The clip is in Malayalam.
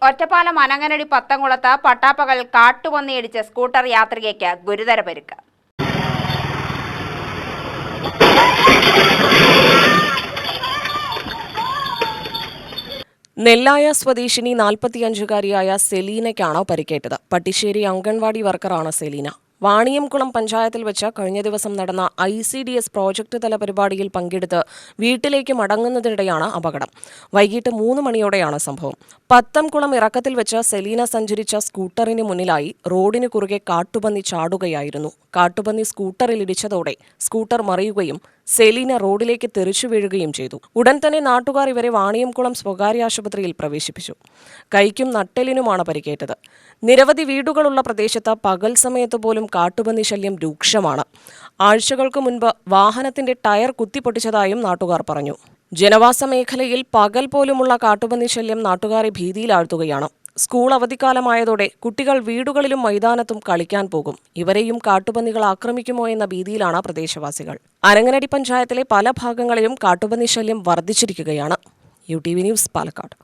ഒറ്റപ്പാലം അനങ്ങനടി പത്തംകുളത്ത് പട്ടാപ്പകൽ കാട്ടുപന്നിയിടിച്ച് സ്കൂട്ടർ യാത്രികയ്ക്ക് ഗുരുതര പരിക്ക്. നെല്ലായ സ്വദേശിനി 45-കാരിയായ സെലീനയ്ക്കാണ് പരിക്കേറ്റത്. പട്ടിശ്ശേരി അംഗൻവാടി വർക്കറാണ് സെലീന. വാണിയംകുളം പഞ്ചായത്തിൽ വെച്ച് കഴിഞ്ഞ ദിവസം നടന്ന ICDS പ്രോജക്ട് തല പരിപാടിയിൽ പങ്കെടുത്ത് വീട്ടിലേക്ക് മടങ്ങുന്നതിനിടെയാണ് അപകടം. വൈകിട്ട് 3 മണിയോടെയാണ് സംഭവം. പത്തംകുളം ഇറക്കത്തിൽ വെച്ച് സെലീന സഞ്ചരിച്ച സ്കൂട്ടറിന് മുന്നിലായി റോഡിന് കുറുകെ കാട്ടുപന്നി ചാടുകയായിരുന്നു. കാട്ടുപന്നി സ്കൂട്ടറിൽ ഇടിച്ചതോടെ സ്കൂട്ടർ മറിയുകയും സെലീന റോഡിലേക്ക് തെറിച്ചു വീഴുകയും ചെയ്തു. ഉടൻ തന്നെ നാട്ടുകാർ ഇവരെ വാണിയംകുളം സ്വകാര്യ ആശുപത്രിയിൽ പ്രവേശിപ്പിച്ചു. കൈക്കും നട്ടെല്ലിനുമാണ് പരിക്കേറ്റത്. നിരവധി വീടുകളുള്ള പ്രദേശത്ത് പകൽ സമയത്ത് പോലും കാട്ടുപന്നി ശല്യം രൂക്ഷമാണ്. ആഴ്ചകൾക്ക് മുൻപ് വാഹനത്തിന്റെ ടയർ കുത്തിപ്പൊട്ടിച്ചതായും നാട്ടുകാർ പറഞ്ഞു. ജനവാസ മേഖലയിൽ പകൽ പോലുമുള്ള കാട്ടുപന്നി ശല്യം നാട്ടുകാരെ ഭീതിയിലാഴ്ത്തുകയാണ്. സ്കൂൾ അവധിക്കാലമായതോടെ കുട്ടികൾ വീടുകളിലും മൈതാനത്തും കളിക്കാൻ പോകും. ഇവരെയും കാട്ടുപന്നികൾ ആക്രമിക്കുമോ എന്ന ഭീതിയിലാണ് പ്രദേശവാസികൾ. അനങ്ങനടി പഞ്ചായത്തിലെ പല ഭാഗങ്ങളിലും കാട്ടുപന്നി ശല്യം വർദ്ധിച്ചിരിക്കുകയാണ്. UTV news, Palakkad.